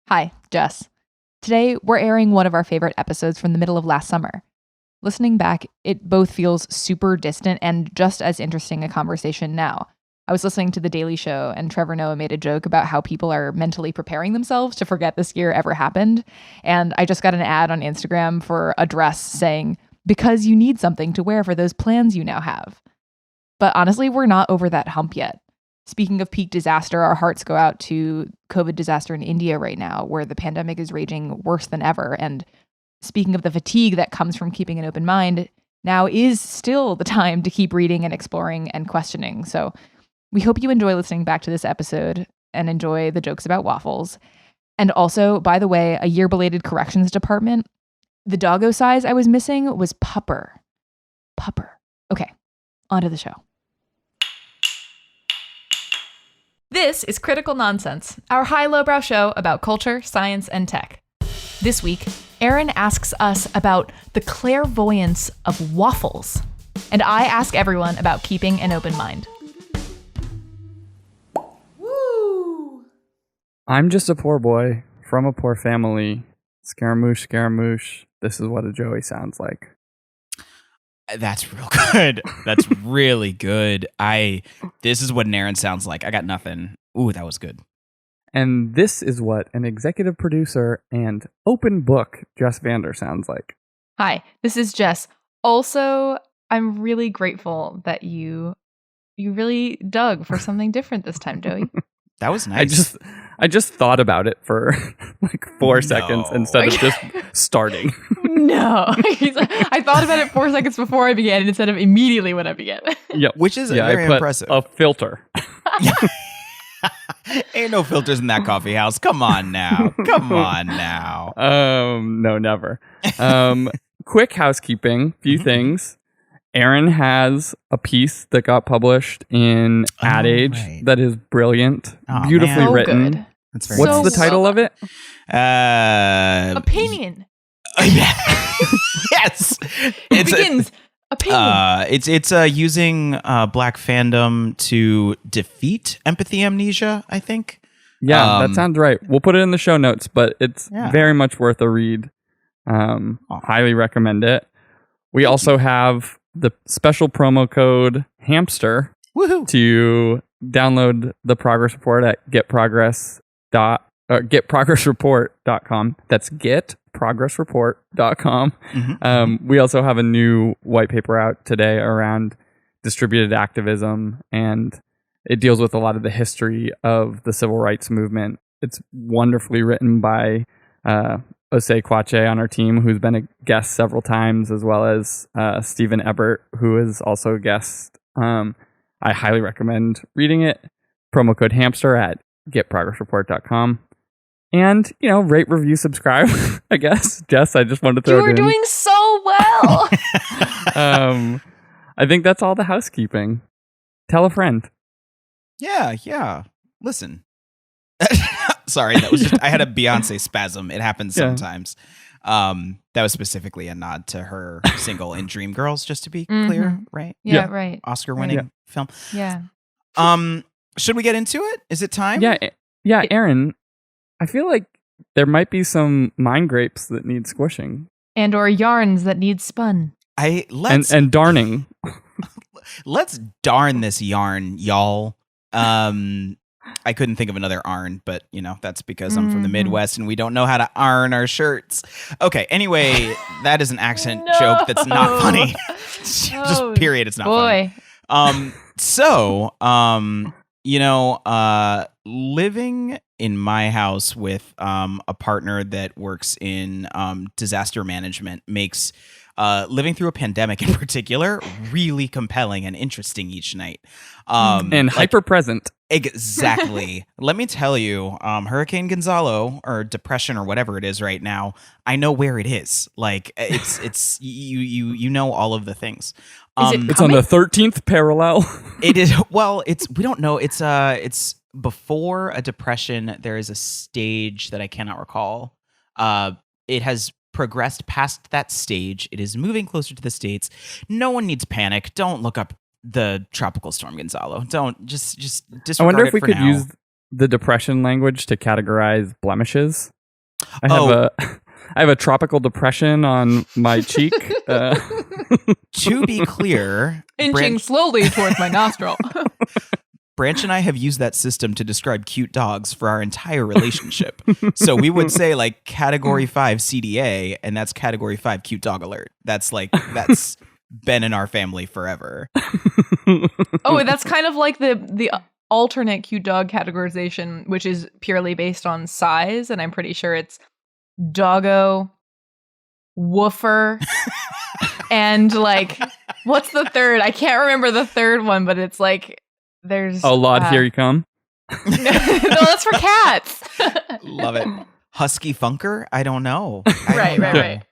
Hi, Jess. Today, we're airing one of our favorite episodes from the middle of last summer. Listening back, it both feels super distant and just as interesting a conversation now. I was listening to The Daily Show, and Trevor Noah made a joke about how people are mentally preparing themselves to forget this year ever happened. And I just got an ad on Instagram for a dress saying, because you need something to wear for those plans you now have. But honestly, we're not over that hump yet. Speaking of peak disaster, our hearts go out to COVID disaster in India right now, where the pandemic is raging worse than ever. And speaking of the fatigue that comes from keeping an open mind, now is still the time to keep reading and exploring and questioning. So we hope you enjoy listening back to this episode and enjoy the jokes about waffles. And also, by the way, a year-belated corrections department. The doggo size I was missing was Pupper. Pupper. Okay, on to the show. This is Critical Nonsense, our high-lowbrow show about culture, science, and tech. This week, Aaron asks us about the clairvoyance of waffles, and I ask everyone about keeping an open mind. Woo! I'm just a poor boy from a poor family. Scaramouche, Scaramouche. This is what a Joey sounds like. That's real good. That's really good. This is what an Aaron sounds like. I got nothing. Ooh, that was good. And this is what an executive producer and open book Jess Vander sounds like. Hi, this is Jess. Also, I'm really grateful that you really dug for something different this time, Joey. That was nice. I just thought about it for like 4 seconds instead of just starting. No. I thought about it 4 seconds before I began instead of immediately when I began. Yeah, which is very impressive. A filter. Ain't no filters in that coffee house. Come on now. No, never. Quick housekeeping, few things. Aaron has a piece that got published in Ad Age that is brilliant, beautifully written. Good. That's very What's nice. the title of it? Opinion. Yes. It begins. Opinion. It's using Black fandom to defeat empathy amnesia, I think. Yeah, that sounds right. We'll put it in the show notes, but it's very much worth a read. Highly recommend it. We also have the special promo code HAMSTER to download the progress report at getprogressreport.com. That's getprogressreport.com. Mm-hmm. We also have a new white paper out today around distributed activism, and it deals with a lot of the history of the civil rights movement. It's wonderfully written by Osei Kwache on our team, who's been a guest several times, as well as Stephen Ebert, who is also a guest. I highly recommend reading it. Promo code HAMSTER at getprogressreport.com. And, rate, review, subscribe, I guess. Jess, I just wanted to throw it in. You are doing so well. I think that's all the housekeeping. Tell a friend. Yeah. Listen. Sorry, that was just, I had a Beyonce spasm. It happens sometimes. That was specifically a nod to her single in Dreamgirls, just to be clear, right? Yeah, right. Oscar-winning film. Yeah. Should we get into it? Is it time? Yeah, Aaron, I feel like there might be some mind grapes that need squishing. And or yarns that need spun. And darning. Let's darn this yarn, y'all. I couldn't think of another yarn, but that's because I'm from the Midwest and we don't know how to iron our shirts. Okay, anyway, that is an accent joke that's not funny. Just period, it's not funny. Living in my house with a partner that works in disaster management makes living through a pandemic in particular really compelling and interesting each night. And hyper present. Exactly. Let me tell you, Hurricane Gonzalo or depression or whatever it is right now, I know where it is. Like it's you know all of the things. It's on the 13th parallel. It is. Well, we don't know. It's before a depression. There is a stage that I cannot recall. It has progressed past that stage. It is moving closer to the States. No one needs panic. Don't look up the tropical storm Gonzalo. Don't just disregard it. I wonder if we could now. use the depression language to categorize blemishes. I have a tropical depression on my cheek. To be clear, Inching slowly towards my nostril. Branch and I have used that system to describe cute dogs for our entire relationship. So we would say like category 5 CDA, and that's category 5 cute dog alert. That's been in our family forever. Oh, that's kind of like the alternate cute dog categorization, which is purely based on size, and I'm pretty sure it's doggo, woofer, and like, what's the third? I can't remember the third one, but it's like there's Lord, here you come. No, that's for cats. Love it. Husky funker? I don't know. Right.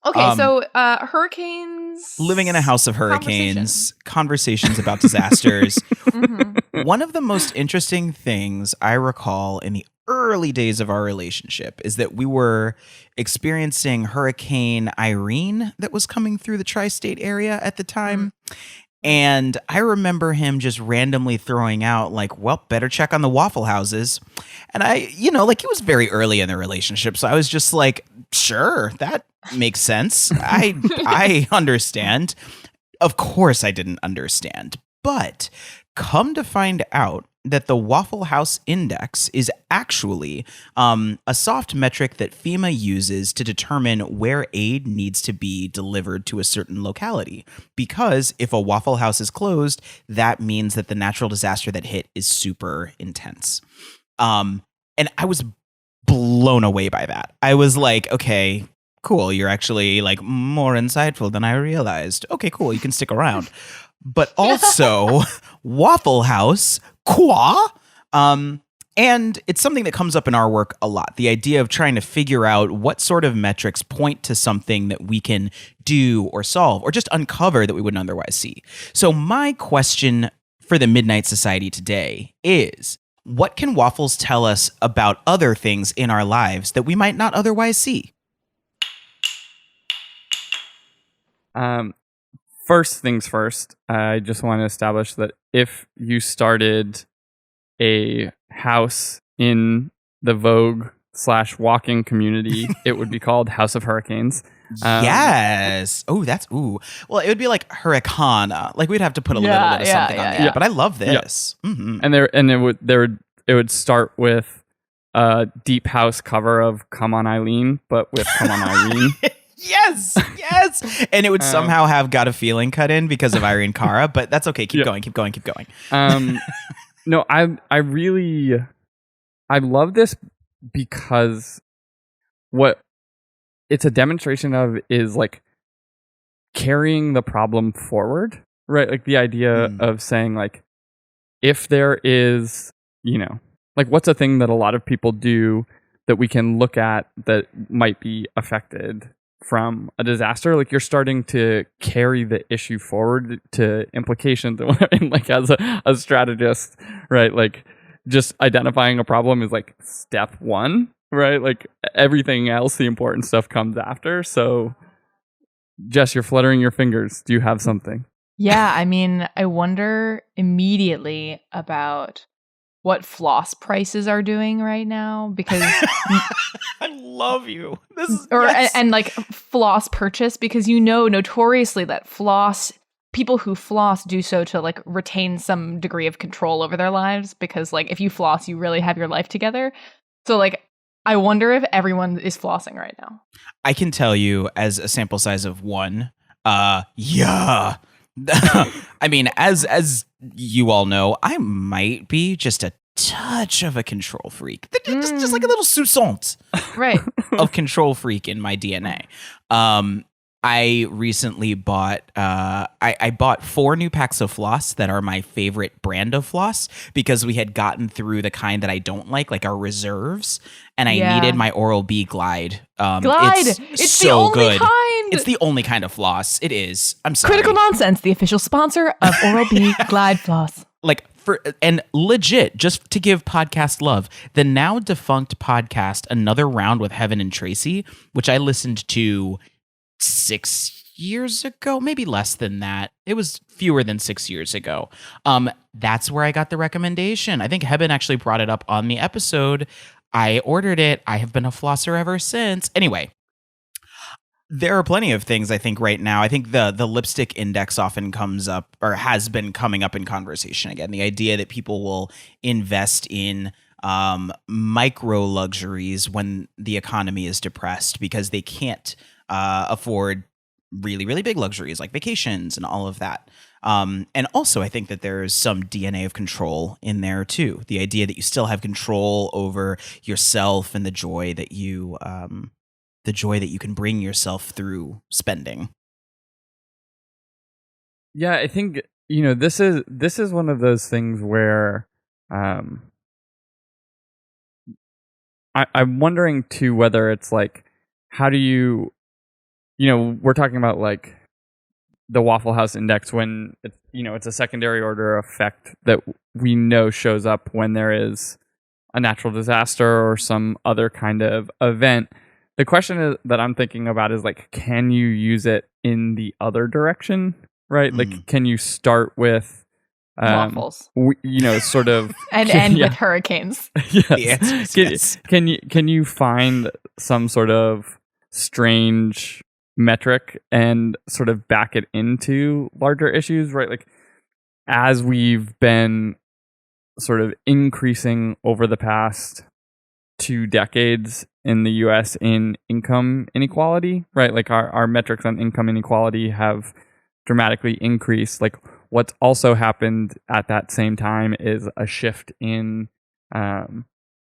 Okay, so hurricanes. Living in a house of hurricanes, conversations about disasters. Mm-hmm. One of the most interesting things I recall in the early days of our relationship is that we were experiencing Hurricane Irene that was coming through the tri-state area at the time. And I remember him just randomly throwing out like, well, better check on the Waffle Houses. And it was very early in the relationship. So I was just like, sure, that makes sense. I understand. Of course I didn't understand. But come to find out that the Waffle House Index is actually a soft metric that FEMA uses to determine where aid needs to be delivered to a certain locality. Because if a Waffle House is closed, that means that the natural disaster that hit is super intense. And I was blown away by that. I was like, okay, cool. You're actually like more insightful than I realized. Okay, cool. You can stick around. But also Waffle House, and it's something that comes up in our work a lot. The idea of trying to figure out what sort of metrics point to something that we can do or solve or just uncover that we wouldn't otherwise see. So my question for the Midnight Society today is, what can waffles tell us about other things in our lives that we might not otherwise see? First things first, I just want to establish that if you started a house in the Vogue/walking community, it would be called House of Hurricanes. Yes. Well, it would be like Hurricana. Like we'd have to put a little bit of something on the end. But I love this. Yeah. Mm-hmm. And it would start with a deep house cover of "Come On Eileen," but with "Come On Irene." Yes. And it would somehow have "Got a Feeling" cut in because of Irene Cara, but that's okay. Keep going. No, I love this because what it's a demonstration of is like carrying the problem forward, right? Like the idea of saying like, if there is, like what's a thing that a lot of people do that we can look at that might be affected from a disaster, like you're starting to carry the issue forward to implications and like as a strategist, right? Like just identifying a problem is like step one, right? Like everything else, the important stuff comes after. So Jess, you're fluttering your fingers. Do you have something? Yeah, I mean, I wonder immediately about what floss prices are doing right now, because I love you. And like floss purchase, because notoriously that people who floss do so to like retain some degree of control over their lives, because like if you floss, you really have your life together. So like I wonder if everyone is flossing right now. I can tell you as a sample size of one, yeah. I mean, as you all know, I might be just a touch of a control freak. Just like a little soupçon right. of control freak in my DNA. I recently bought I bought 4 new packs of floss that are my favorite brand of floss, because we had gotten through the kind that I don't like our reserves, and I needed my Oral-B Glide. It's so the only good. kind. It's the only kind of floss. It is. I'm sorry. Critical Nonsense, the official sponsor of Oral-B Glide floss. And legit, just to give podcast love, the now defunct podcast Another Round with Heaven and Tracy, which I listened to 6 years ago, maybe less than that. It was fewer than 6 years ago. That's where I got the recommendation. I think Heaven actually brought it up on the episode. I ordered it. I have been a flosser ever since. Anyway, there are plenty of things I think right now. I think the lipstick index often comes up or has been coming up in conversation again. The idea that people will invest in micro luxuries when the economy is depressed because they can't afford really, really big luxuries like vacations and all of that. And also, I think that there's some DNA of control in there too. The idea that you still have control over yourself and the joy that you can bring yourself through spending. Yeah, I think this is one of those things where I'm wondering too whether it's like, how do you we're talking about like the Waffle House Index when it's a secondary order effect that we know shows up when there is a natural disaster or some other kind of event. The question that I'm thinking about is like, can you use it in the other direction, right? Like, can you start with waffles, sort of, and end with hurricanes? Yes. Yes. Can you find some sort of strange metric and sort of back it into larger issues, right? Like, as we've been sort of increasing over the past 2 decades in the US in income inequality, right? Like our metrics on income inequality have dramatically increased. Like, what's also happened at that same time is a shift in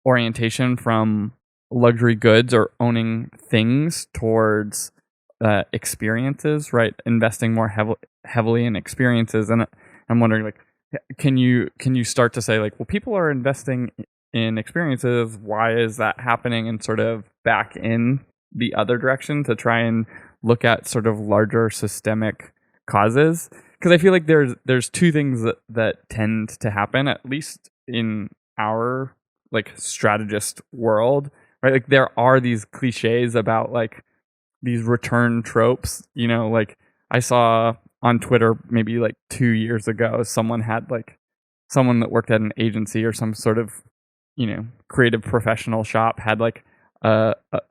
orientation from luxury goods or owning things towards experiences, right? Investing more heavily in experiences. And I'm wondering, like, can you start to say, like, well, people are investing in experiences, why is that happening, and sort of back in the other direction to try and look at sort of larger systemic causes? Because I feel like there's 2 things that tend to happen, at least in our like strategist world, right? Like, there are these cliches about like these return tropes, like I saw on Twitter maybe like 2 years ago, someone that worked at an agency or some sort of creative professional shop had like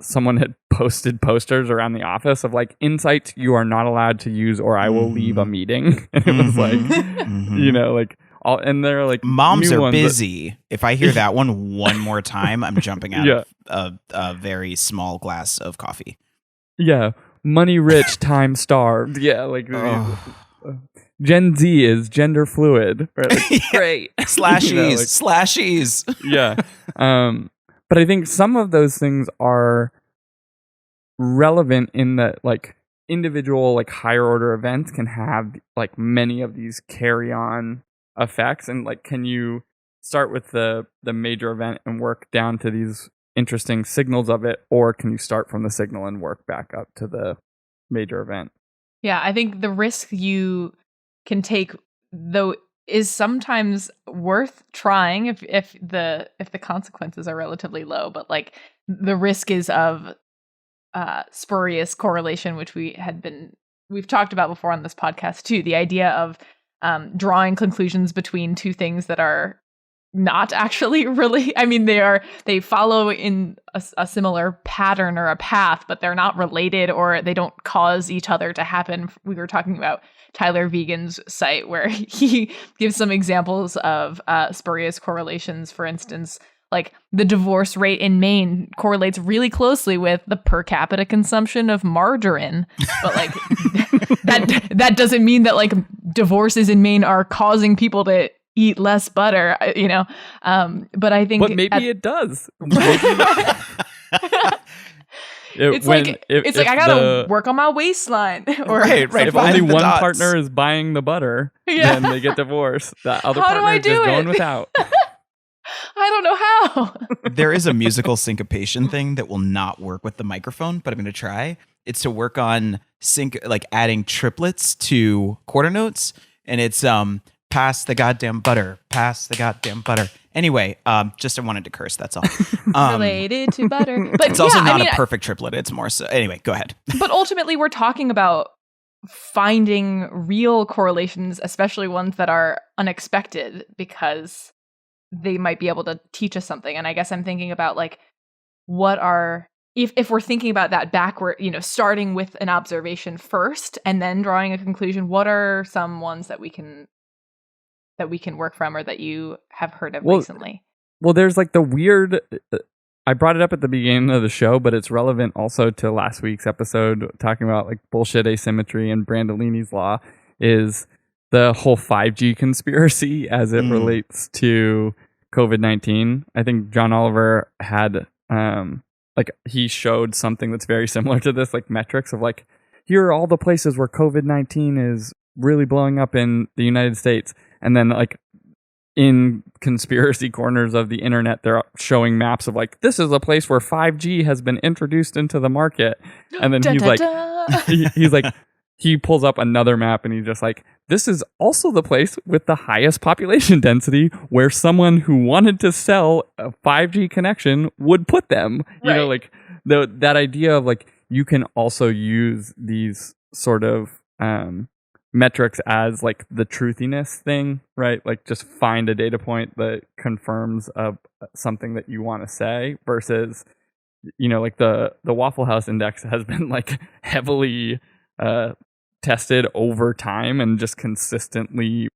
someone had posted posters around the office of like, insights you are not allowed to use or I will leave a meeting. And it was like, like all, and they're like, moms are busy. If I hear that one more time, I'm jumping out of a very small glass of coffee. Yeah. Money rich, time starved. Yeah. Like, Gen Z is gender fluid. Right? Like, great. Slashies. Yeah. But I think some of those things are relevant in that, like, individual, like, higher order events can have like many of these carry on effects. And like, can you start with the major event and work down to these interesting signals of it, or can you start from the signal and work back up to the major event? Yeah, I think the risk you can take, though, is sometimes worth trying if the consequences are relatively low. But like, the risk is of spurious correlation, which we've talked about before on this podcast too. The idea of drawing conclusions between 2 things that are not actually really, I mean, they follow in a similar pattern or a path, but they're not related, or they don't cause each other to happen. We were talking about Tyler Vegan's site where he gives some examples of spurious correlations. For instance, like the divorce rate in Maine correlates really closely with the per capita consumption of margarine, but like that doesn't mean that like divorces in Maine are causing people to eat less butter, but I think, but maybe it does. It's like I gotta work on my waistline. Or right. If only one partner is buying the butter, then they get divorced. The other partner is just going without. I don't know how. There is a musical syncopation thing that will not work with the microphone, but I'm going to try. It's to work on like adding triplets to quarter notes, and it's pass the goddamn butter, pass the goddamn butter. Anyway, just I wanted to curse, that's all. Related to butter. But it's also not a perfect triplet, it's more so. Anyway, go ahead. But ultimately, we're talking about finding real correlations, especially ones that are unexpected, because they might be able to teach us something. And I guess I'm thinking about like, what are, if we're thinking about that backward, starting with an observation first and then drawing a conclusion, what are some ones that we can work from, or that you have heard of recently? Well, there's like the weird, I brought it up at the beginning of the show, but it's relevant also to last week's episode talking about like bullshit asymmetry and Brandolini's law, is the whole 5G conspiracy as it relates to COVID-19. I think John Oliver had, like he showed something that's very similar to this, like metrics of like, here are all the places where COVID-19 is really blowing up in the United States. And then like in conspiracy corners of the internet, they're showing maps of like, this is a place where 5G has been introduced into the market. And then he's like, he's like, he pulls up another map and he's just like, this is also the place with the highest population density where someone who wanted to sell a 5G connection would put them. Right. You know, like that idea of like, you can also use these sort of metrics as like the truthiness thing, right? Like just find a data point that confirms something that you want to say versus, like the Waffle House Index has been like heavily tested over time and just consistently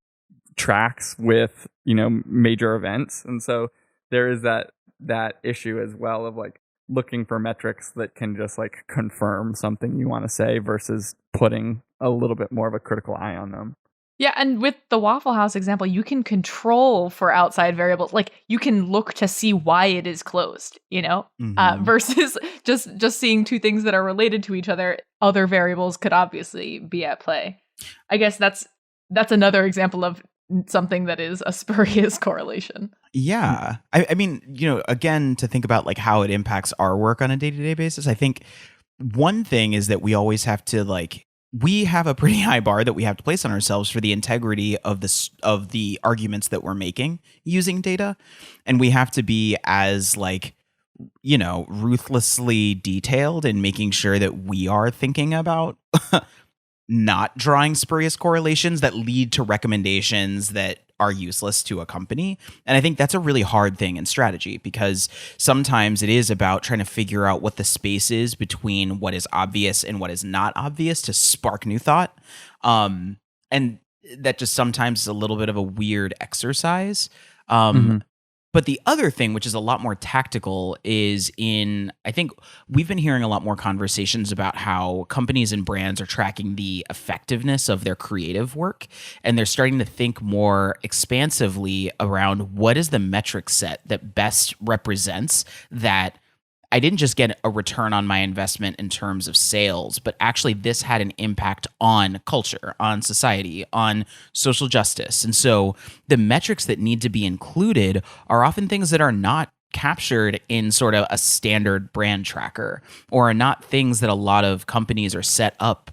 tracks with major events. And so there is that issue as well of like looking for metrics that can just like confirm something you want to say versus putting a little bit more of a critical eye on them. Yeah, and with the Waffle House example, you can control for outside variables. Like you can look to see why it is closed, versus just seeing two things that are related to each other. Other variables could obviously be at play. I guess that's another example of something that is a spurious correlation. Yeah. I mean, again, to think about like how it impacts our work on a day-to-day basis, I think one thing is that we always have to like, we have a pretty high bar that we have to place on ourselves for the integrity of the arguments that we're making using data. And we have to be as like, ruthlessly detailed in making sure that we are thinking about not drawing spurious correlations that lead to recommendations that are useless to a company. And I think that's a really hard thing in strategy, because sometimes it is about trying to figure out what the space is between what is obvious and what is not obvious to spark new thought. And that just sometimes is a little bit of a weird exercise. But the other thing, which is a lot more tactical, is I think we've been hearing a lot more conversations about how companies and brands are tracking the effectiveness of their creative work. And they're starting to think more expansively around what is the metric set that best represents that I didn't just get a return on my investment in terms of sales, but actually this had an impact on culture, on society, on social justice. And so the metrics that need to be included are often things that are not captured in sort of a standard brand tracker, or are not things that a lot of companies are set up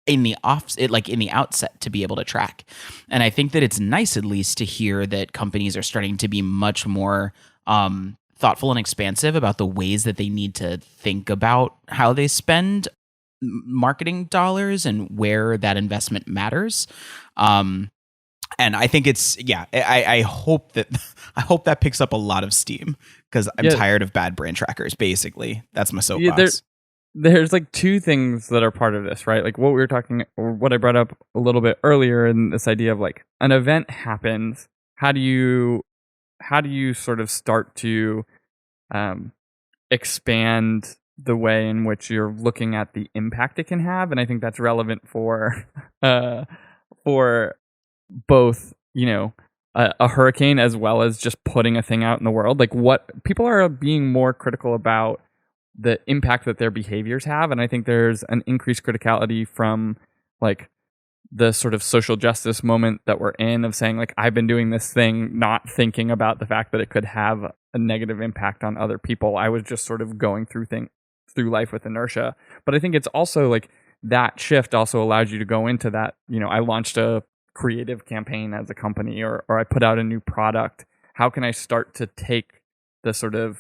in the outset to be able to track. And I think that it's nice at least to hear that companies are starting to be much more thoughtful and expansive about the ways that they need to think about how they spend marketing dollars and where that investment matters. And I think I hope that picks up a lot of steam, because I'm tired of bad brand trackers. Basically, that's my soapbox. Yeah, there's like two things that are part of this, right? Like what we were talking, or what I brought up a little bit earlier, in this idea of like an event happens. How do you sort of start to expand the way in which you're looking at the impact it can have? And I think that's relevant for both, a hurricane as well as just putting a thing out in the world. Like what people are being more critical about the impact that their behaviors have. And I think there's an increased criticality from like the sort of social justice moment that we're in, of saying like, I've been doing this thing, not thinking about the fact that it could have a negative impact on other people. I was just sort of going through life with inertia. But I think it's also like that shift also allows you to go into that, I launched a creative campaign as a company, or I put out a new product. How can I start to take the sort of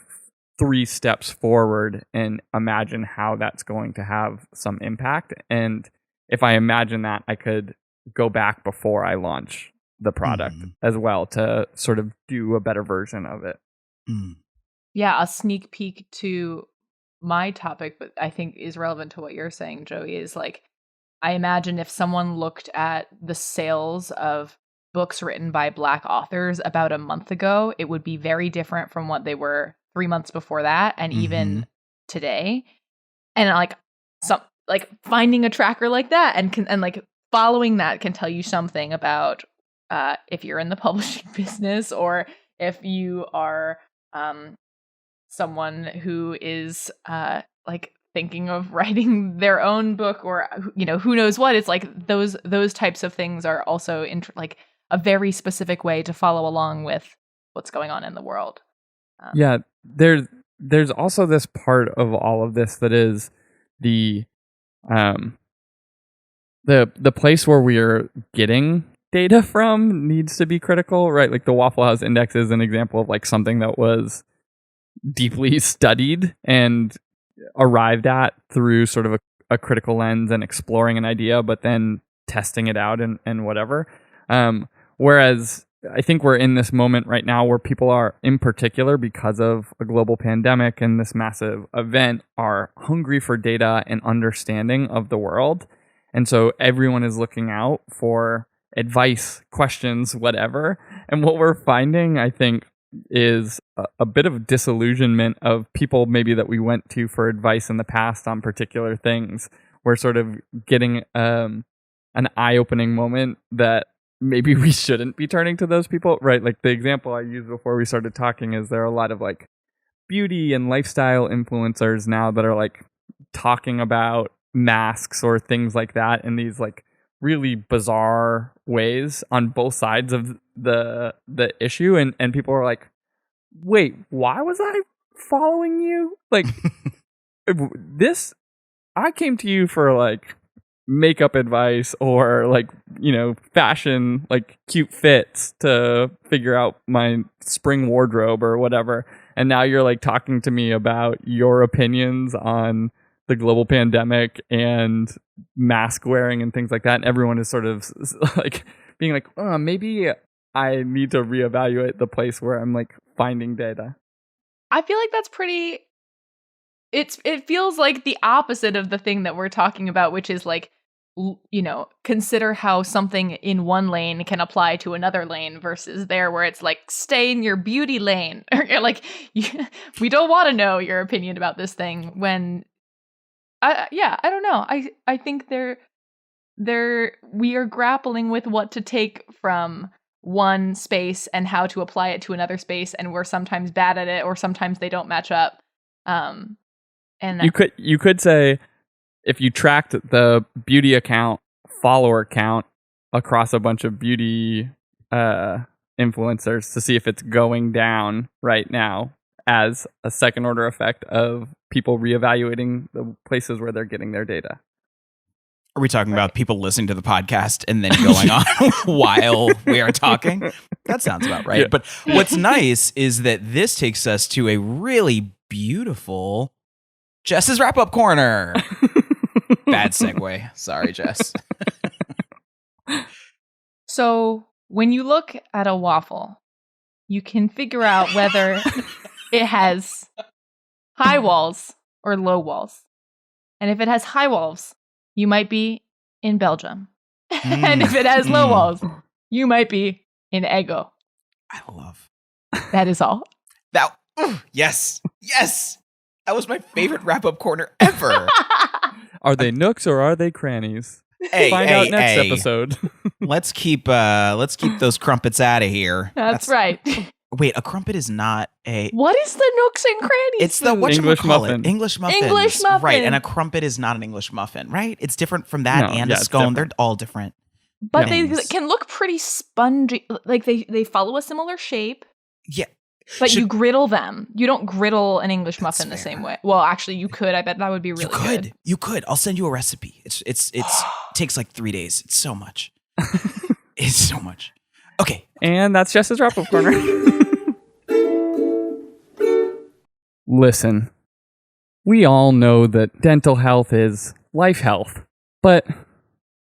3 steps forward and imagine how that's going to have some impact? And if I imagine that, I could go back before I launch the product as well to sort of do a better version of it. Yeah, a sneak peek to my topic, but I think is relevant to what you're saying, Joey, is like, I imagine if someone looked at the sales of books written by Black authors about a month ago, it would be very different from what they were 3 months before that, and even today. And like finding a tracker like that and like following that can tell you something about if you're in the publishing business, or if you are someone who is like thinking of writing their own book, or who knows what. It's like those types of things are also like a very specific way to follow along with what's going on in the world. Yeah, there's also this part of all of this that is the place where we are getting data from needs to be critical, right? Like the Waffle House Index is an example of like something that was deeply studied and arrived at through sort of a critical lens and exploring an idea, but then testing it out and whatever. Whereas I think we're in this moment right now where people are, in particular, because of a global pandemic and this massive event, are hungry for data and understanding of the world. And so everyone is looking out for advice, questions, whatever. And what we're finding, I think, is a bit of disillusionment of people maybe that we went to for advice in the past on particular things. We're sort of getting an eye-opening moment that maybe we shouldn't be turning to those people, right? Like the example I used before we started talking is there are a lot of like beauty and lifestyle influencers now that are like talking about masks or things like that in these like really bizarre ways on both sides of the issue, and people are like, wait, why was I following you? Like this, I came to you for like makeup advice or like fashion, like cute fits to figure out my spring wardrobe or whatever, and now you're like talking to me about your opinions on the global pandemic and mask wearing and things like that. And everyone is sort of like being like, oh, maybe I need to reevaluate the place where I'm like finding data. I feel like that's pretty, it feels like the opposite of the thing that we're talking about, which is like, consider how something in one lane can apply to another lane, versus there where it's like, stay in your beauty lane. Or you're like, we don't want to know your opinion about this thing when I don't know. I think we are grappling with what to take from one space and how to apply it to another space, and we're sometimes bad at it, or sometimes they don't match up. And you could say, if you tracked the beauty account follower count across a bunch of beauty influencers to see if it's going down right now, as a second order effect of people reevaluating the places where they're getting their data. Are we talking about people listening to the podcast and then going on while we are talking? That sounds about right. Yeah. But what's nice is that this takes us to a really beautiful Jess's wrap-up corner. Bad segue. Sorry, Jess. So when you look at a waffle, you can figure out whether it has high walls or low walls. And if it has high walls, you might be in Belgium. And if it has low walls, you might be in Ego. I love. That is all. Yes. That was my favorite wrap-up corner ever. Are they nooks or are they crannies? Find out next episode. Let's keep those crumpets out of here. That's right. Wait, a crumpet is not a... What is the nooks and crannies? It's the English muffin. English muffin. English muffin. Right, and a crumpet is not an English muffin, right? It's different from that and a scone. They're all different. But they can look pretty spongy. Like they follow a similar shape. Yeah. But you griddle them. You don't griddle an English muffin the same way. Well, actually, you could. I bet that would be really good. You could. I'll send you a recipe. It takes like 3 days. It's so much. It's so much. Okay. And that's Jess's wrap-up corner. Listen, we all know that dental health is life health, but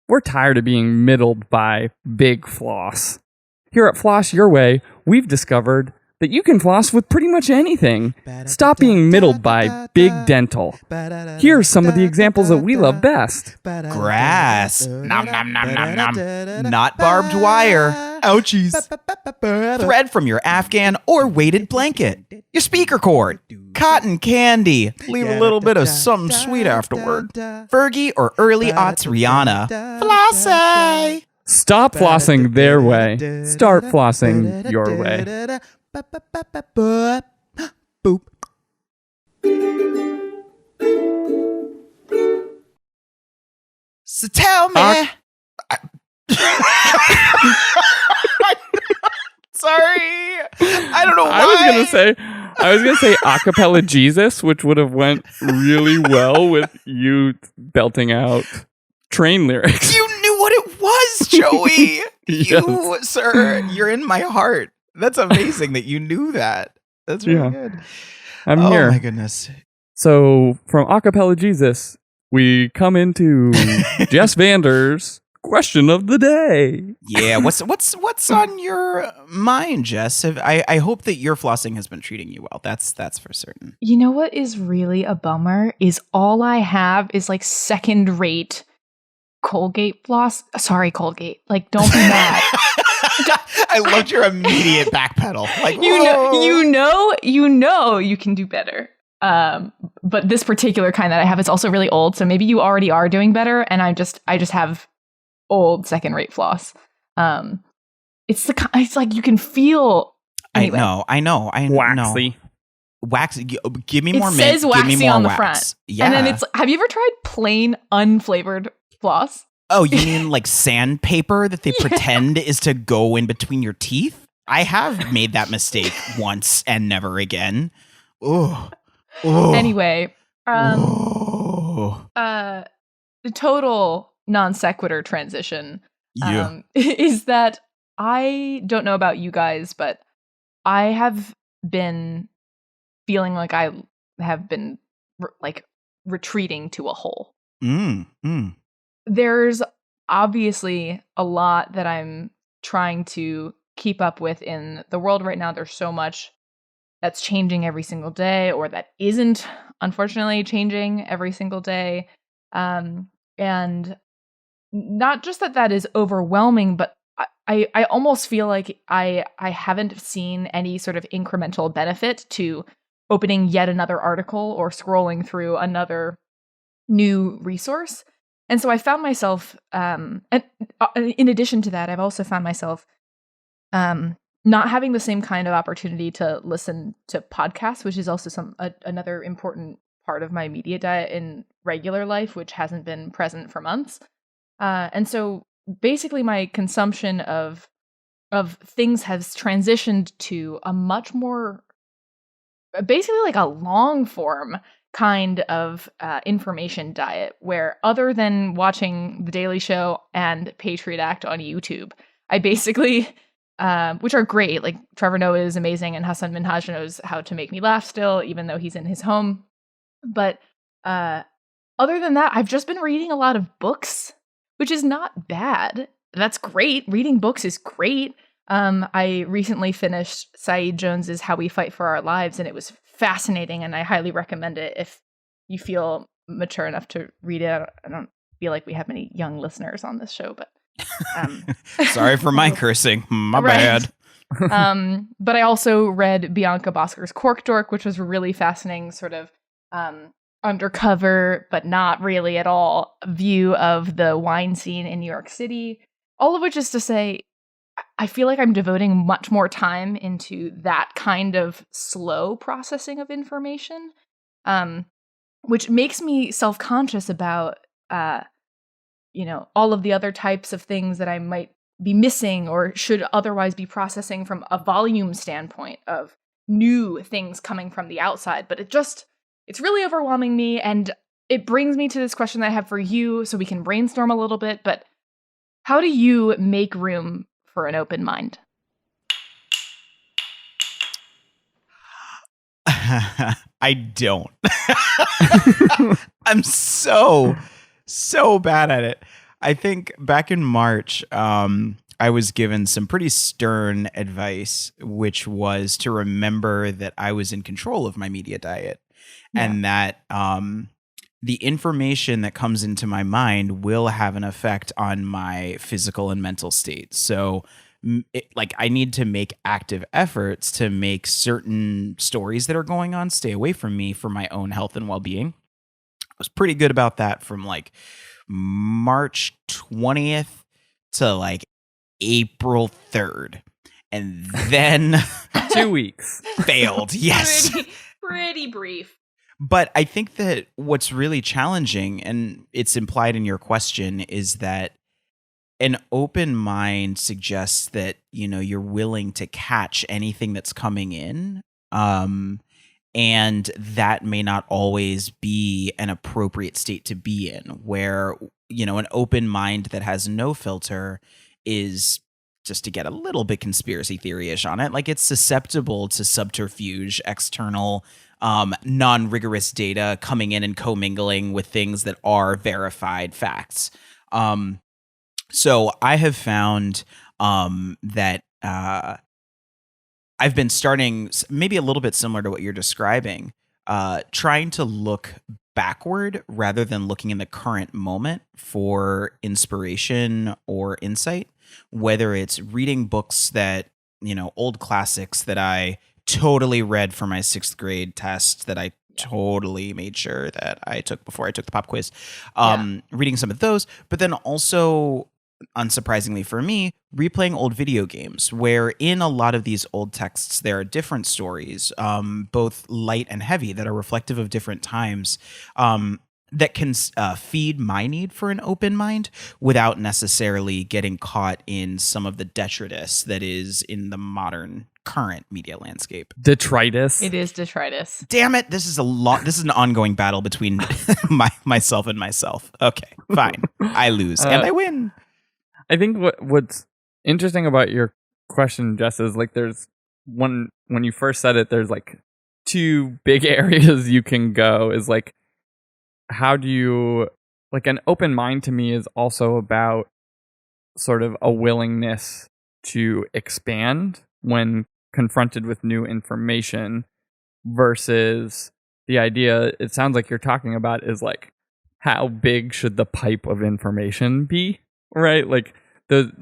we're tired of being middled by big floss. Here at Floss Your Way, we've discovered that you can floss with pretty much anything. Stop being middled by Big Dental. Here's some of the examples that we love best. Grass. Nom nom nom nom nom. Not barbed wire. Ouchies. Thread from your Afghan or weighted blanket. Your speaker cord. Cotton candy. Leave a little bit of something sweet afterward. Fergie or early aughts Rihanna. Flossy. Stop flossing their way. Start flossing your way. Boop. So tell me. Sorry. I don't know why. I was gonna say acapella Jesus, which would have went really well with you belting out train lyrics. You knew what it was, Joey. Yes. You, sir, you're in my heart. That's amazing that you knew that. That's really good. I'm here. Oh my goodness. So from acapella Jesus, we come into Jess Vander's question of the day. Yeah, what's on your mind, Jess? I hope that your flossing has been treating you well. That's for certain. You know what is really a bummer is all I have is like second rate Colgate floss. Sorry, Colgate. Like, don't be mad. I loved your immediate backpedal. Like, you know, you can do better. But this particular kind that I have is also really old, so maybe you already are doing better, and I just have old second rate floss. It's like you can feel. Anyway. I know. Waxy. Waxy. Give me more mint. It says waxy give me more on the wax. front. Yeah. And then have you ever tried plain unflavored floss? Oh, you mean like sandpaper that they pretend is to go in between your teeth? I have made that mistake once and never again. Oh. Anyway, the total non sequitur transition is that I don't know about you guys, but I have been feeling like I have been retreating to a hole. There's obviously a lot that I'm trying to keep up with in the world right now. There's so much that's changing every single day, or that isn't, unfortunately, changing every single day. And not just that is overwhelming, but I almost feel like I haven't seen any sort of incremental benefit to opening yet another article or scrolling through another new resource. And so I found myself, and in addition to that, I've also found myself not having the same kind of opportunity to listen to podcasts, which is also another important part of my media diet in regular life, which hasn't been present for months. And so basically my consumption of things has transitioned to a much more, basically like a long form kind of information diet, where other than watching The Daily Show and Patriot Act on YouTube, I basically, which are great, like Trevor Noah is amazing and Hassan Minhaj knows how to make me laugh still, even though he's in his home. But other than that, I've just been reading a lot of books, which is not bad. That's great. Reading books is great. I recently finished Saeed Jones's How We Fight for Our Lives, and it was fascinating, and I highly recommend it if you feel mature enough to read it. I don't feel like we have many young listeners on this show, but sorry for my cursing. My bad. But I also read Bianca Bosker's Cork Dork, which was a really fascinating sort of undercover, but not really at all, view of the wine scene in New York City. All of which is to say, I feel like I'm devoting much more time into that kind of slow processing of information, which makes me self-conscious about, all of the other types of things that I might be missing or should otherwise be processing from a volume standpoint of new things coming from the outside. But it's really overwhelming me, and it brings me to this question that I have for you, so we can brainstorm a little bit. But how do you make room for an open mind? I don't. I'm so bad at it. I think back in March, I was given some pretty stern advice, which was to remember that I was in control of my media diet, and that the information that comes into my mind will have an effect on my physical and mental state. So I need to make active efforts to make certain stories that are going on stay away from me for my own health and well-being. I was pretty good about that from like March 20th to like April 3rd. And then 2 weeks failed. Yes. Pretty brief. But I think that what's really challenging, and it's implied in your question, is that an open mind suggests that, you know, you're willing to catch anything that's coming in. And that may not always be an appropriate state to be in, where, you know, an open mind that has no filter is, just to get a little bit conspiracy theory-ish on it, like it's susceptible to subterfuge, external, non-rigorous data coming in and commingling with things that are verified facts. So I have found that I've been starting, maybe a little bit similar to what you're describing, trying to look backward rather than looking in the current moment for inspiration or insight, whether it's reading books that, you know, old classics that I totally read for my 6th grade test that I totally made sure that I took before I took the pop quiz, reading some of those, but then also, unsurprisingly for me, replaying old video games, where in a lot of these old texts, there are different stories, both light and heavy, that are reflective of different times, that can feed my need for an open mind without necessarily getting caught in some of the detritus that is in the modern current media landscape. Detritus. It is detritus. Damn it. This is an ongoing battle between myself and myself. Okay, fine. I lose and I win. I think what's interesting about your question, Jess, is like there's when you first said it, there's like 2 big areas you can go. Is like, how do you, like, an open mind to me is also about sort of a willingness to expand when confronted with new information, versus the idea it sounds like you're talking about is like, how big should the pipe of information be? Right? Like the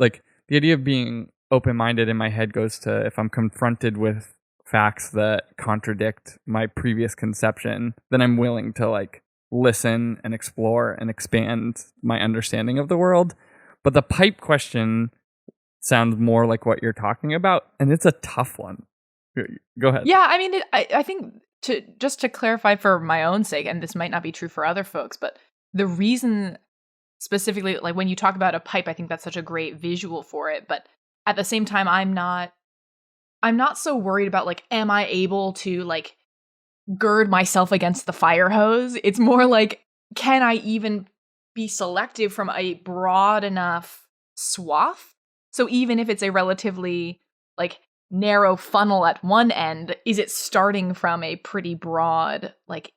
idea of being open-minded in my head goes to, if I'm confronted with facts that contradict my previous conception, then I'm willing to like listen and explore and expand my understanding of the world. But the pipe question sounds more like what you're talking about, and it's a tough one. Go ahead. Yeah, I mean, I think to clarify for my own sake, and this might not be true for other folks, but the reason specifically, like when you talk about a pipe, I think that's such a great visual for it. But at the same time, I'm not so worried about like, am I able to like gird myself against the fire hose? It's more like, can I even be selective from a broad enough swath? So even if it's a relatively like narrow funnel at one end, is it starting from a pretty broad, like,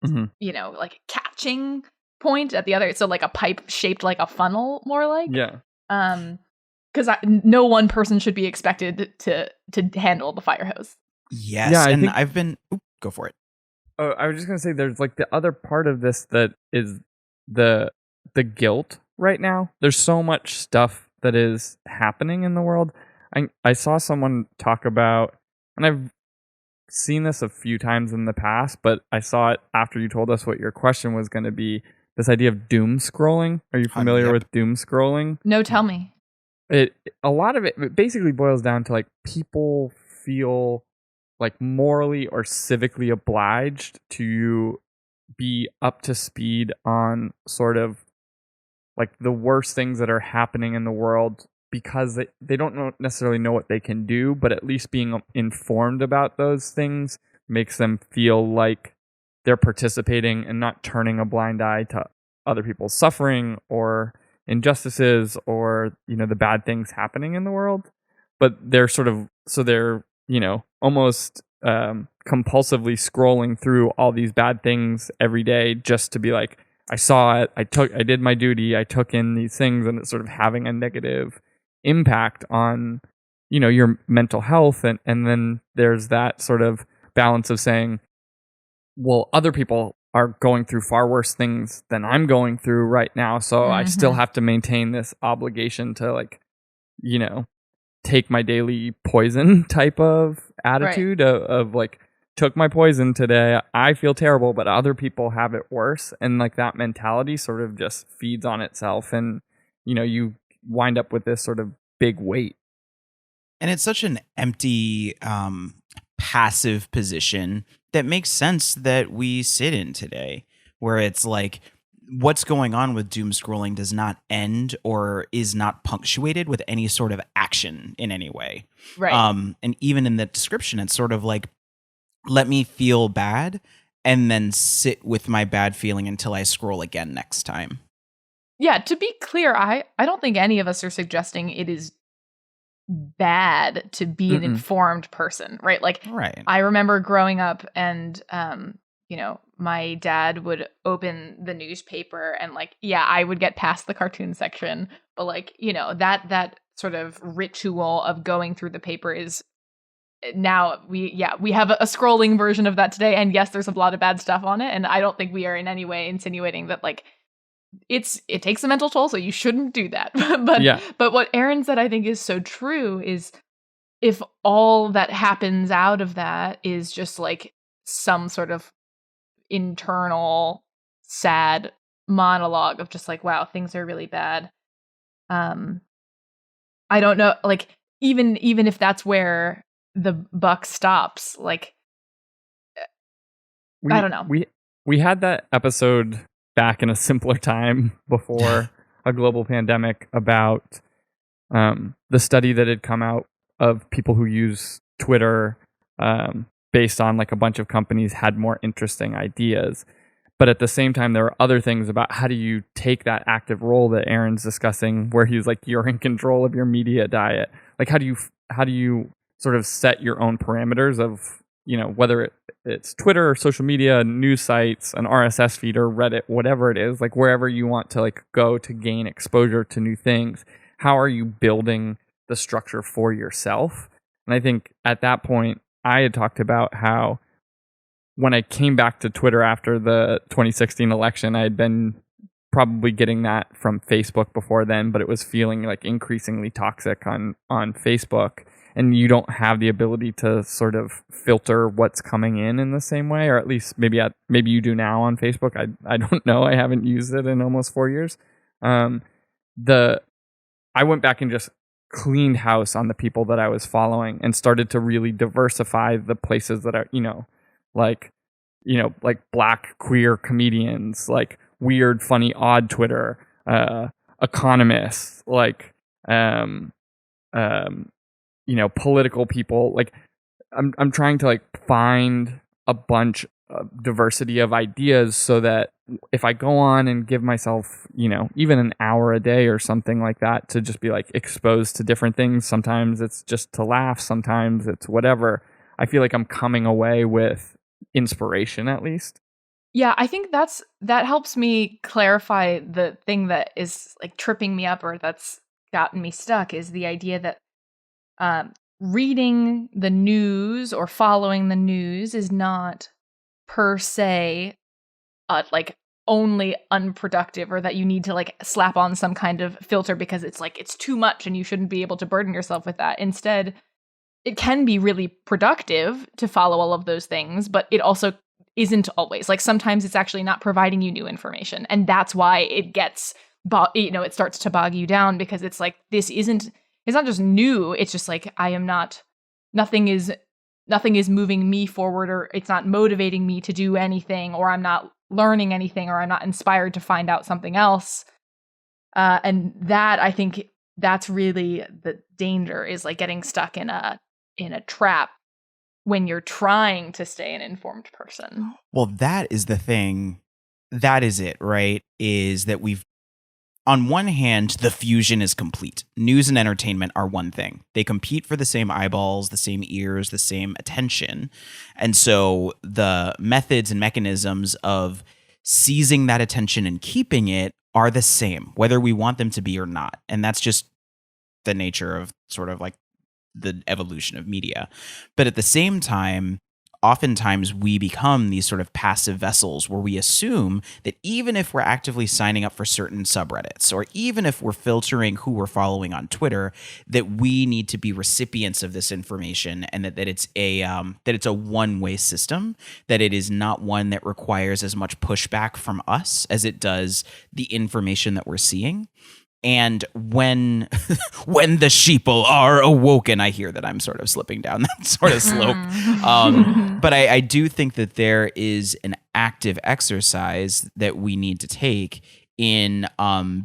you know, like catching point at the other? So like a pipe shaped like a funnel, more like. Yeah. Because no one person should be expected to handle the fire hose. Yes, yeah, and I've been. Go for it. Oh, I was just gonna say, there's like the other part of this that is the guilt right now. There's so much stuff that is happening in the world. I saw someone talk about, and I've seen this a few times in the past, but I saw it after you told us what your question was going to be. This idea of doom scrolling. Are you familiar with doom scrolling? No, tell me. A lot of it basically boils down to like, people feel like morally or civically obliged to be up to speed on sort of like the worst things that are happening in the world, because they don't necessarily know what they can do, but at least being informed about those things makes them feel like they're participating and not turning a blind eye to other people's suffering or injustices or, you know, the bad things happening in the world. But they're you know, almost compulsively scrolling through all these bad things every day just to be like, I saw it, I did my duty, I took in these things, and it's sort of having a negative impact on, your mental health. And then there's that sort of balance of saying, well, other people are going through far worse things than I'm going through right now. So I still have to maintain this obligation to, like, take my daily poison type of attitude of like, took my poison today, I feel terrible, but other people have it worse. And like that mentality sort of just feeds on itself. And, you wind up with this sort of big weight. And it's such an empty, passive position that makes sense that we sit in today, where it's like, what's going on with doom scrolling does not end or is not punctuated with any sort of action in any way. Right. And even in the description, it's sort of like, let me feel bad and then sit with my bad feeling until I scroll again next time. Yeah, to be clear, I don't think any of us are suggesting it is bad to be an informed person, right? Like, right. I remember growing up and, my dad would open the newspaper and like, yeah, I would get past the cartoon section, but like, that sort of ritual of going through the paper is now we have a scrolling version of that today. And yes, there's a lot of bad stuff on it. And I don't think we are in any way insinuating that like, it takes a mental toll, so you shouldn't do that. But what Aaron said, I think, is so true, is if all that happens out of that is just like some sort of internal sad monologue of just like, wow, things are really bad. I don't know, like even if that's where the buck stops, like I don't know. We had that episode back in a simpler time before a global pandemic about the study that had come out of people who use Twitter based on like a bunch of companies had more interesting ideas. But at the same time, there are other things about how do you take that active role that Aaron's discussing, where he's like, you're in control of your media diet. Like, how do you sort of set your own parameters of, whether it's Twitter or social media, news sites, an RSS feed or Reddit, whatever it is, like wherever you want to like go to gain exposure to new things, how are you building the structure for yourself? And I think at that point, I had talked about how when I came back to Twitter after the 2016 election, I had been probably getting that from Facebook before then, but it was feeling like increasingly toxic on Facebook. And you don't have the ability to sort of filter what's coming in the same way, or at least maybe you do now on Facebook. I don't know. I haven't used it in almost 4 years. I went back and just cleaned house on the people that I was following and started to really diversify the places that are, like black queer comedians, like weird, funny, odd Twitter, economists, like political people. Like I'm trying to like find a bunch of diversity of ideas so that if I go on and give myself, even an hour a day or something like that to just be like exposed to different things, sometimes it's just to laugh, sometimes it's whatever, I feel like I'm coming away with inspiration at least. Yeah, I think that helps me clarify the thing that is like tripping me up or that's gotten me stuck, is the idea that reading the news or following the news is not per se like only unproductive, or that you need to like slap on some kind of filter because it's like it's too much and you shouldn't be able to burden yourself with that. Instead, it can be really productive to follow all of those things, but it also isn't always. Like sometimes it's actually not providing you new information, and that's why it gets it starts to bog you down, because it's like it's not just new, it's just like nothing is moving me forward, or it's not motivating me to do anything, or I'm not learning anything, or I'm not inspired to find out something else. And that, I think that's really the danger, is like getting stuck in a trap when you're trying to stay an informed person. Well, that is the thing. That is it, right? Is that on one hand, the fusion is complete. News and entertainment are one thing. They compete for the same eyeballs, the same ears, the same attention. And so the methods and mechanisms of seizing that attention and keeping it are the same, whether we want them to be or not. And that's just the nature of sort of like the evolution of media. But at the same time, oftentimes we become these sort of passive vessels where we assume that even if we're actively signing up for certain subreddits, or even if we're filtering who we're following on Twitter, that we need to be recipients of this information, and that it's a one-way system, that it is not one that requires as much pushback from us as it does the information that we're seeing. And when the sheeple are awoken, I hear that I'm sort of slipping down that sort of slope. But I do think that there is an active exercise that we need to take in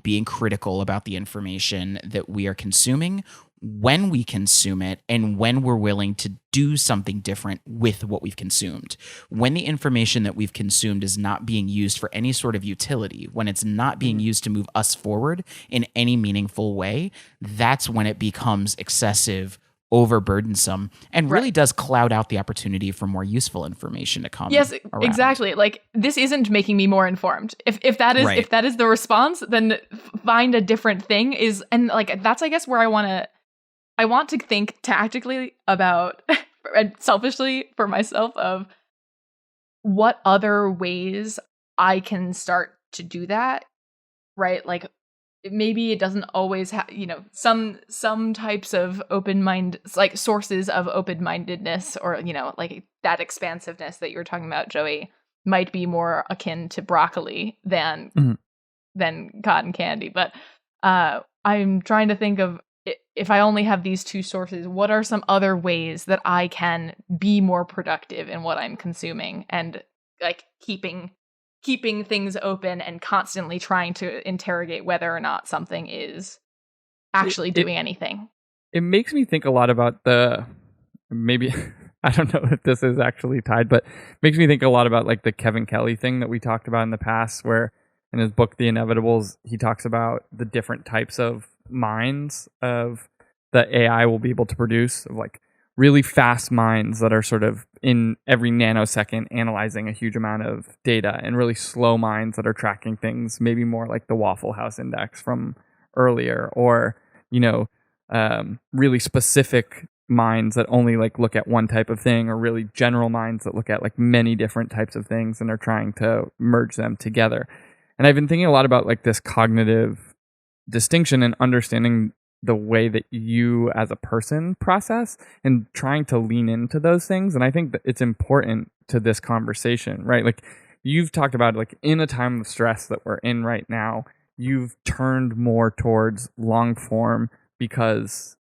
being critical about the information that we are consuming, when we consume it, and when we're willing to do something different with what we've consumed. When the information that we've consumed is not being used for any sort of utility, when it's not being used to move us forward in any meaningful way, that's when it becomes excessive, overburdensome, and really does cloud out the opportunity for more useful information to come. Yes, around. exactly. Like, this isn't making me more informed. If that is the response, then find a different thing. And like, that's, I guess, where I want to think tactically about, and selfishly for myself, of what other ways I can start to do that, right? Like, maybe it doesn't always have, some types of like sources of open-mindedness, or, like that expansiveness that you were talking about, Joey, might be more akin to broccoli than cotton candy. But I'm trying to think of, if I only have these two sources, what are some other ways that I can be more productive in what I'm consuming, and like keeping things open and constantly trying to interrogate whether or not something is actually doing anything. It makes me think a lot about maybe I don't know if this is actually tied, but makes me think a lot about like the Kevin Kelly thing that we talked about in the past, where in his book The Inevitables, he talks about the different types of minds of that AI will be able to produce, of like really fast minds that are sort of in every nanosecond analyzing a huge amount of data, and really slow minds that are tracking things, maybe more like the Waffle House Index from earlier, or really specific minds that only like look at one type of thing, or really general minds that look at like many different types of things and are trying to merge them together. And I've been thinking a lot about like this cognitive distinction and understanding the way that you as a person process, and trying to lean into those things. And I think that it's important to this conversation, right? Like, you've talked about, like, in a time of stress that we're in right now, you've turned more towards long form because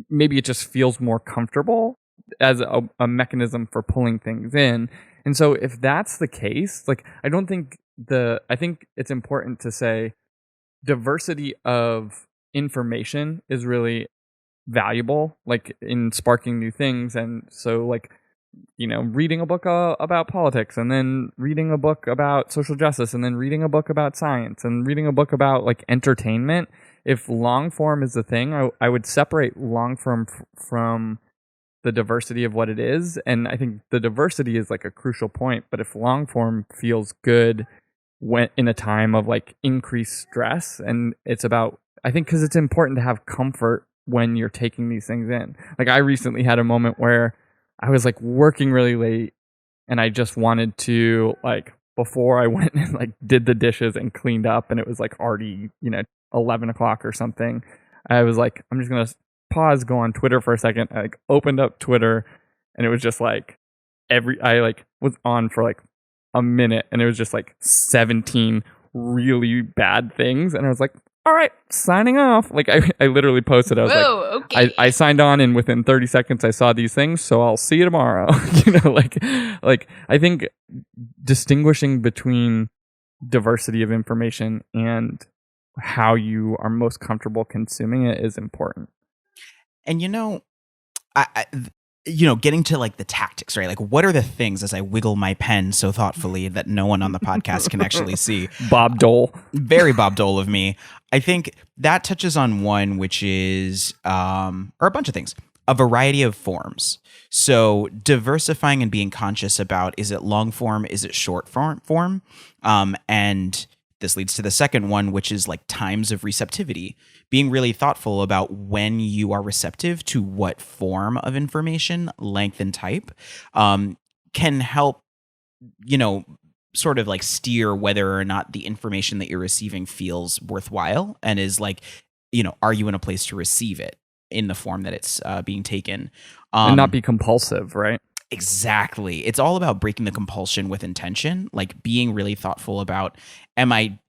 maybe it just feels more comfortable as a mechanism for pulling things in. And so if that's the case, like, I think it's important to say diversity of information is really valuable, like in sparking new things. And so, like, reading a book about politics, and then reading a book about social justice, and then reading a book about science, and reading a book about like entertainment. If long form is the thing, I would separate long form from the diversity of what it is. And I think the diversity is like a crucial point. But if long form feels good when in a time of like increased stress, and it's about, I think, because it's important to have comfort when you're taking these things in. Like, I recently had a moment where I was like working really late, and I just wanted to, like, before I went and like did the dishes and cleaned up, and it was like already 11 o'clock or something, I was like, I'm just gonna pause, go on Twitter for a second. I like opened up Twitter, and it was just like I like was on for like a minute, and it was just like 17 really bad things, and I was like, all right, signing off. Like, I literally posted, I was okay. I signed on, and within 30 seconds I saw these things, so I'll see you tomorrow. Like I think distinguishing between diversity of information and how you are most comfortable consuming it is important. And getting to like the tactics, right? Like, what are the things, as I wiggle my pen so thoughtfully that no one on the podcast can actually see? Bob Dole. Very Bob Dole of me. I think that touches on one, which is, or a bunch of things, a variety of forms. So diversifying and being conscious about, is it long form? Is it short form? And this leads to the second one, which is like times of receptivity. Being really thoughtful about when you are receptive to what form of information, length, and type can help, sort of like steer whether or not the information that you're receiving feels worthwhile and is like, are you in a place to receive it in the form that it's being taken? And not be compulsive, right? Exactly. It's all about breaking the compulsion with intention, like being really thoughtful about, am I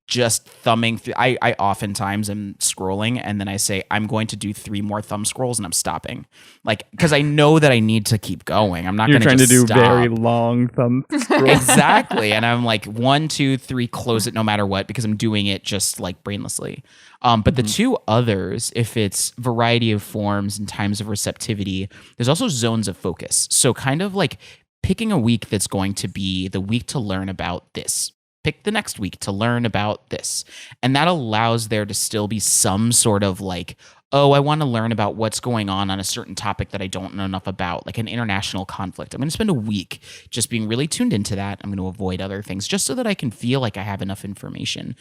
just thumbing through? I oftentimes am scrolling and then I say, I'm going to do 3 more thumb scrolls and I'm stopping. Like, because I know that I need to keep going. I'm not going to You're trying to do stop. very long thumb scrolls. Exactly. And I'm like, 1, 2, 3, close it no matter what, because I'm doing it just like brainlessly. But the 2 others, if it's variety of forms and times of receptivity, there's also zones of focus. So kind of like picking a week that's going to be the week to learn about this. Pick the next week to learn about this. And that allows there to still be some sort of like, oh, I want to learn about what's going on a certain topic that I don't know enough about, like an international conflict. I'm going to spend a week just being really tuned into that. I'm going to avoid other things just so that I can feel like I have enough information.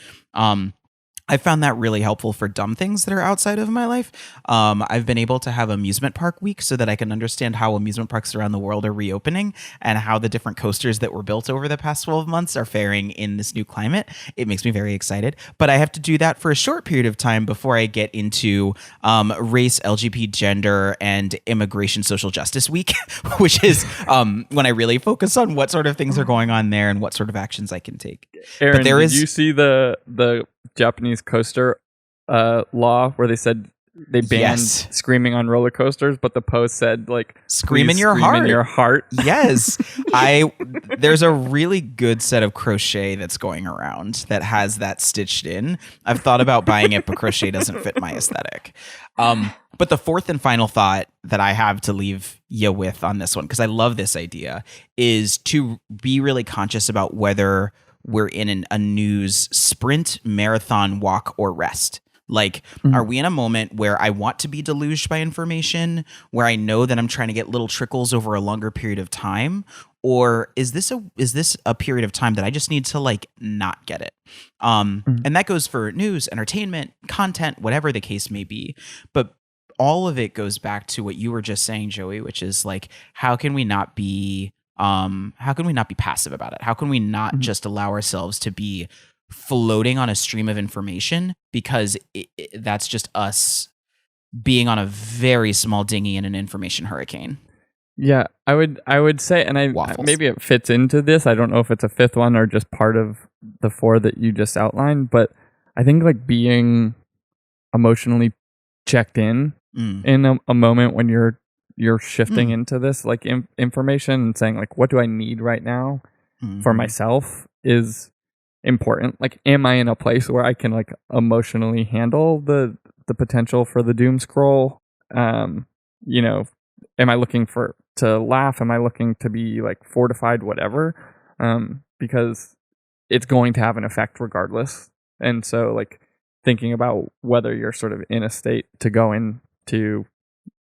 I found that really helpful for dumb things that are outside of my life. I've been able to have amusement park week so that I can understand how amusement parks around the world are reopening and how the different coasters that were built over the past 12 months are faring in this new climate. It makes me very excited, but I have to do that for a short period of time before I get into race, LGBT, gender, and immigration social justice week, which is when I really focus on what sort of things are going on there and what sort of actions I can take. Aaron, but did you see the Japanese coaster law where they said they banned screaming on roller coasters, but the post said like scream in your heart. Yes. There's a really good set of crochet that's going around that has that stitched in. I've thought about buying it, but crochet doesn't fit my aesthetic. But the fourth and final thought that I have to leave you with on this one, because I love this idea, is to be really conscious about whether we're in a news sprint, marathon, walk, or rest. Like, are we in a moment where I want to be deluged by information, where I know that I'm trying to get little trickles over a longer period of time? Or is this a period of time that I just need to like not get it? And that goes for news, entertainment, content, whatever the case may be. But all of it goes back to what you were just saying, Joey, which is like, how can we not be passive about it? How can we not just allow ourselves to be floating on a stream of information, because that's just us being on a very small dinghy in an information hurricane? Yeah, I would say, and Waffles. maybe it fits into this. I don't know if it's a fifth one or just part of the 4 that you just outlined, but I think like being emotionally checked in a moment when you're shifting into this like information and saying like, what do I need right now for myself is important. Like, am I in a place where I can like emotionally handle the potential for the doom scroll? Am I looking to laugh? Am I looking to be like fortified, whatever? Because it's going to have an effect regardless. And so like thinking about whether you're sort of in a state to go into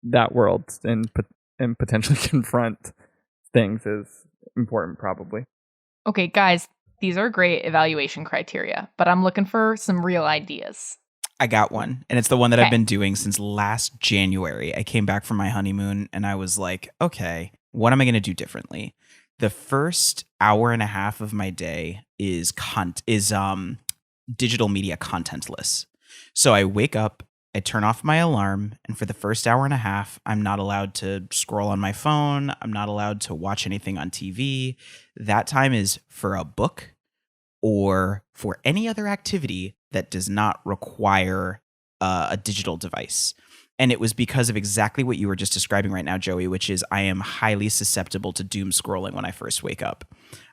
that world and potentially confront things is important, probably. Okay, guys, these are great evaluation criteria, but I'm looking for some real ideas. I got one, and it's the one that I've been doing since last January. I came back from my honeymoon, and I was like, okay, what am I going to do differently? The first hour and a half of my day is digital media contentless. So I wake up, I turn off my alarm, and for the first hour and a half, I'm not allowed to scroll on my phone. I'm not allowed to watch anything on TV. That time is for a book or for any other activity that does not require a digital device. And it was because of exactly what you were just describing right now, Joey, which is I am highly susceptible to doom scrolling when I first wake up.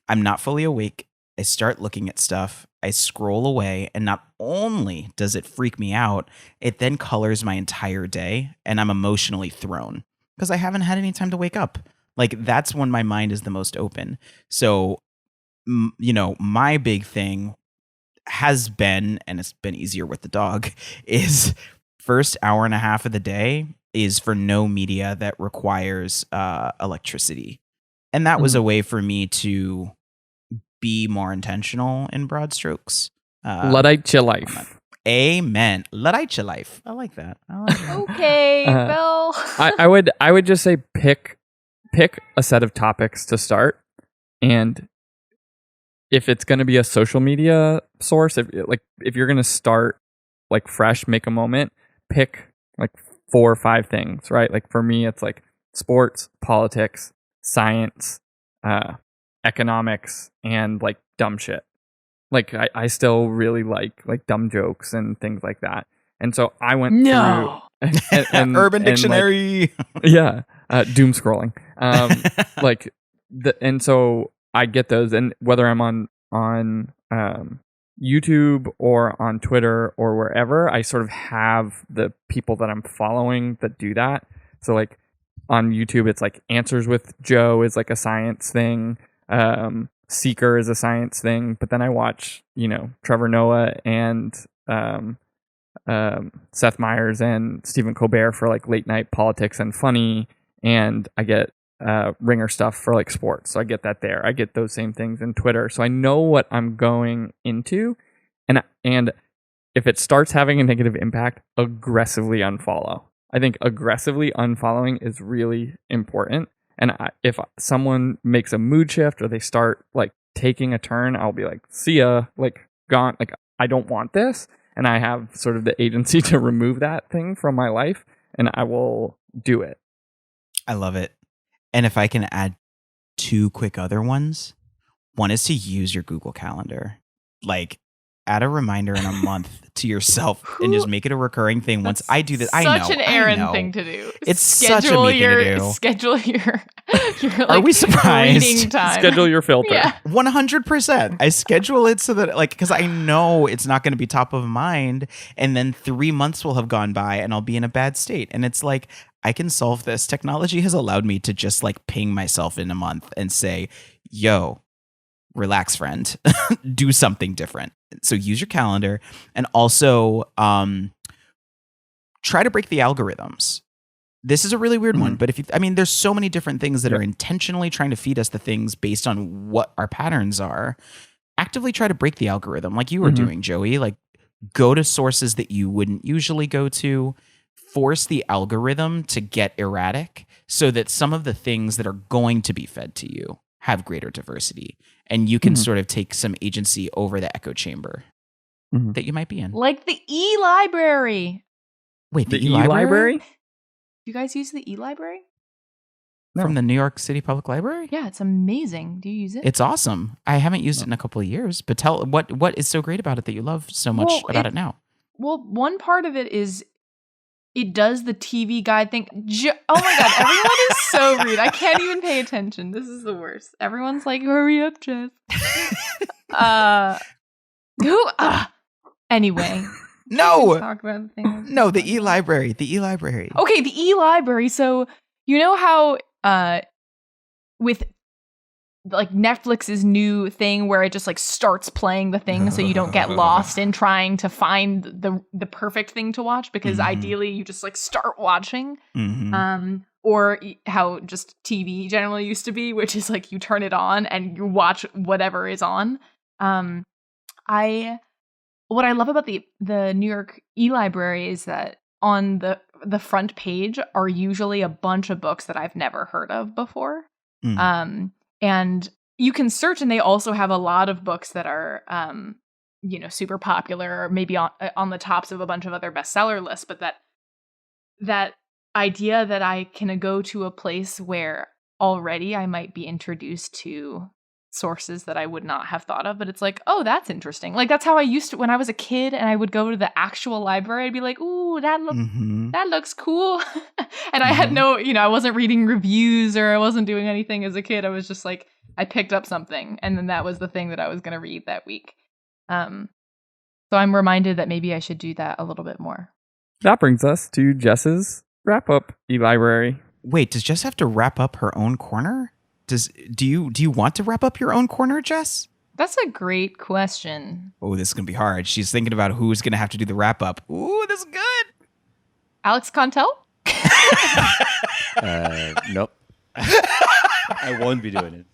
I'm not fully awake. I start looking at stuff. I scroll away, and not only does it freak me out, it then colors my entire day, and I'm emotionally thrown because I haven't had any time to wake up. Like, that's when my mind is the most open. So, my big thing has been, and it's been easier with the dog, is first hour and a half of the day is for no media that requires electricity. And that was a way for me to be more intentional in broad strokes. Luddite your life. Amen. Luddite your life. I like that. Okay, Bill. I would just say pick a set of topics to start, and if it's going to be a social media source, if you're going to start like fresh, make a moment, pick like 4 or 5 things, right? Like for me, it's like sports, politics, science, economics, and like dumb shit. Like I still really like dumb jokes and things like that. And so I went through and Urban Dictionary. Like, doom scrolling. And so I get those, and whether I'm on YouTube or on Twitter or wherever, I sort of have the people that I'm following that do that. So like on YouTube, it's like Answers with Joe is like a science thing. Seeker is a science thing, but then I watch, Trevor Noah and Seth Meyers and Stephen Colbert for like late night politics and funny, and I get Ringer stuff for like sports. So I get that there. I get those same things in Twitter. So I know what I'm going into, and if it starts having a negative impact, aggressively unfollow. I think aggressively unfollowing is really important. And if someone makes a mood shift or they start like taking a turn, I'll be like, see ya, like gone. Like I don't want this. And I have sort of the agency to remove that thing from my life, and I will do it. I love it. And if I can add 2 quick other ones, one is to use your Google Calendar. Like, add a reminder in a month to yourself and just make it a recurring thing. Once I do this, I know. Such an Aaron thing to do. It's such a me thing to do. Schedule your like, are we surprised? Reading time. Schedule your filter. Yeah. 100%. I schedule it so that, like, because I know it's not going to be top of mind, and then 3 months will have gone by and I'll be in a bad state. And it's like, I can solve this. Technology has allowed me to just like ping myself in a month and say, yo, relax, friend, do something different. So use your calendar, and also try to break the algorithms. This is a really weird one, but there's so many different things that are intentionally trying to feed us the things based on what our patterns are. Actively try to break the algorithm like you were doing, Joey. Like, go to sources that you wouldn't usually go to. Force the algorithm to get erratic so that some of the things that are going to be fed to you have greater diversity, and you can sort of take some agency over the echo chamber that you might be in. Like the e-library. Wait, the e-library? Do you guys use the e-library? No. From the New York City Public Library? Yeah, it's amazing. Do you use it? It's awesome. I haven't used it in a couple of years, but tell what is so great about it that you love so much about it now? Well, one part of it is it does the TV guide thing. Oh my God, everyone is so rude. I can't even pay attention. This is the worst. Everyone's like, hurry up, Jess. Anyway. No. Talk about the thing. No, the e-library. The e-library. Okay, the e-library. So you know how with like Netflix's new thing where it just like starts playing the thing so you don't get lost in trying to find the perfect thing to watch, because ideally you just like start watching. Or how just TV generally used to be, which is like you turn it on and you watch whatever is on. What I love about the New York e-library is that on the front page are usually a bunch of books that I've never heard of before. And you can search, and they also have a lot of books that are, super popular, or maybe on the tops of a bunch of other bestseller lists. But that idea that I can go to a place where already I might be introduced to sources that I would not have thought of, but it's like, oh, that's interesting. Like, that's how I used to when I was a kid and I would go to the actual library. I'd be like, ooh, that looks cool. And I had no, I wasn't reading reviews or I wasn't doing anything as a kid. I was just like, I picked up something, and then that was the thing that I was going to read that week. So I'm reminded that maybe I should do that a little bit more. That brings us to Jess's wrap up e-library. Wait, does Jess have to wrap up her own corner? Do you want to wrap up your own corner, Jess? That's a great question. Oh, this is going to be hard. She's thinking about who's going to have to do the wrap up. Ooh, this is good. Alex Contel? Nope. I won't be doing it.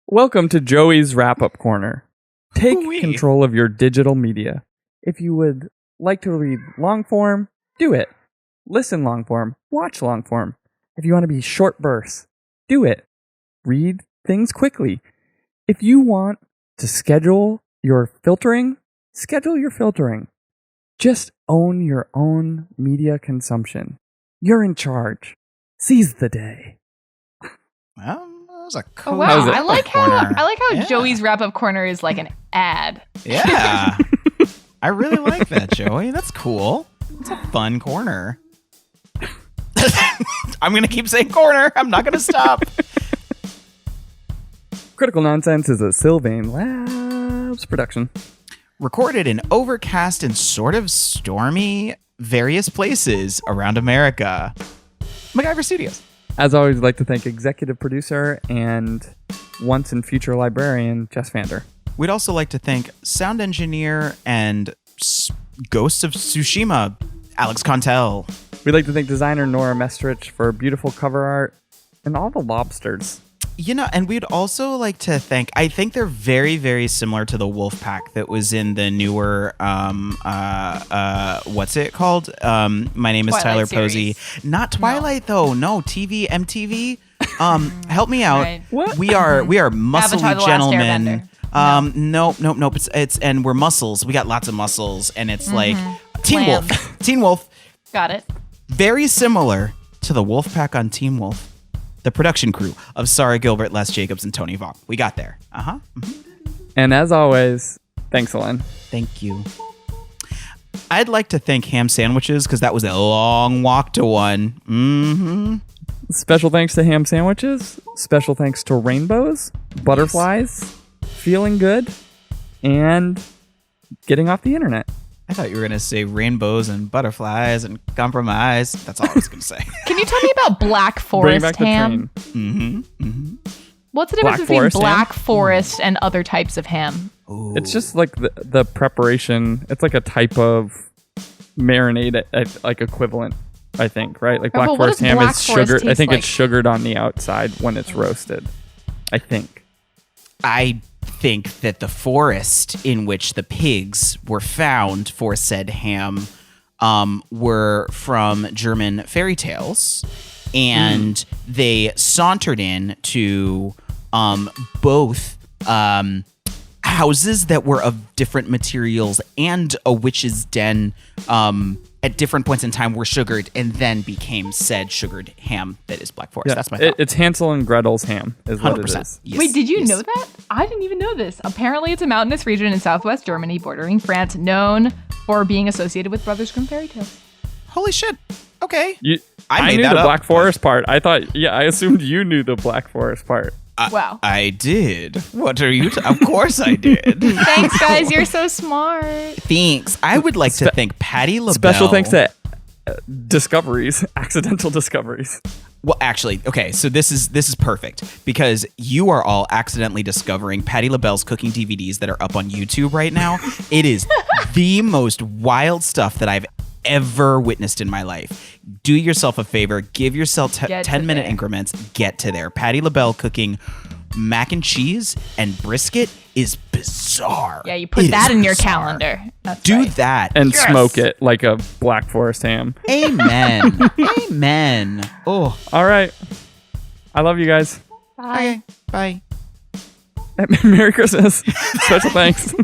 Welcome to Joey's wrap up corner. Take Ooh-wee. control of your digital media. If you would like to read long form, do it. Listen long form, watch long form. If you want to be short bursts, do it. Read things quickly. If you want to schedule your filtering, schedule your filtering. Just own your own media consumption. You're in charge. Seize the day. Well, that was a Oh cool wow! How's it? I like corner. how Yeah. Joey's wrap up corner is like an ad. Yeah. I really like that, Joey. That's cool. It's a fun corner. I'm going to keep saying corner. I'm not going to stop. Critical Nonsense is a Sylvain Labs production. Recorded in overcast and sort of stormy various places around America. MacGyver Studios. As always, I'd like to thank executive producer and once and future librarian, Jess Vander. We'd also like to thank sound engineer and Ghosts of Tsushima, Alex Contel. We'd like to thank designer Nora Mestrich for beautiful cover art and all the lobsters. You know, and we'd also like to thank, I think they're very, very similar to the wolf pack that was in the newer, what's it called? My name is Twilight Tyler series. Posey. Not Twilight, though. No, TV, MTV. Help me out. Right. What? We are muscly Avatar: The Last gentlemen. Airbender. Nope. And we're muscles. We got lots of muscles, and it's like Teen Clams. Wolf. Teen Wolf. Got it. Very similar to the wolf pack on Teen Wolf. The production crew of Sarah Gilbert, Les Jacobs, and Tony Vaughn. We got there. And as always, thanks, Ellen. Thank you. I'd like to thank Ham Sandwiches because that was a long walk to one. Mm-hmm. Special thanks to ham sandwiches. Special thanks to rainbows, butterflies, feeling good, and getting off the internet. I thought you were going to say rainbows and butterflies and compromise. That's all I was going to say. Can you tell me about Black Bring Forest back the ham? train. What's the difference Black between Forest ham? Black Forest and other types of ham? Ooh. It's just like the preparation. It's like a type of marinade, like equivalent, I think, right? Like Oh, Black but what Forest does ham Black is Forest sugared. I taste think like? it's sugared on the outside when it's roasted. I think. I think that the forest in which the pigs were found for said ham were from German fairy tales, and they sauntered in to both houses that were of different materials and a witch's den at different points in time were sugared and then became said sugared ham that is Black Forest. Yeah, That's my thought. it's Hansel and Gretel's ham, is what it 100%. is. Yes, Wait, did you yes. know that? I didn't even know this. Apparently, it's a mountainous region in southwest Germany bordering France, known for being associated with Brothers Grimm fairy tales. Holy shit. Okay. I made knew that the up. Black Forest part. I thought, I assumed you knew the Black Forest part. Wow. I did. What are you? Of course I did. Thanks, guys. You're so smart. Thanks. I would like to thank Patty LaBelle. Special thanks to discoveries, accidental discoveries. Well, actually, okay. So this is perfect because you are all accidentally discovering Patty LaBelle's cooking DVDs that are up on YouTube right now. It is the most wild stuff that I've ever witnessed in my life. Do yourself a favor. Give yourself Get to 10-minute there. increments. Get to there. Patty LaBelle cooking mac and cheese and brisket is bizarre. Yeah, you put It that is in your bizarre. calendar. That's Do right. that. And Yes. smoke it like a Black Forest ham. Amen. Amen. Oh. All right. I love you guys. Bye. Bye. Merry Christmas. Special thanks.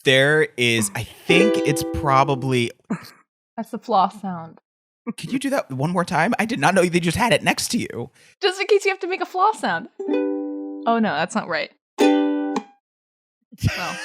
There is, I think it's probably. That's the floss sound. Can you do that one more time? I did not know they just had it next to you. Just in case you have to make a floss sound. Oh no, that's not right. Well.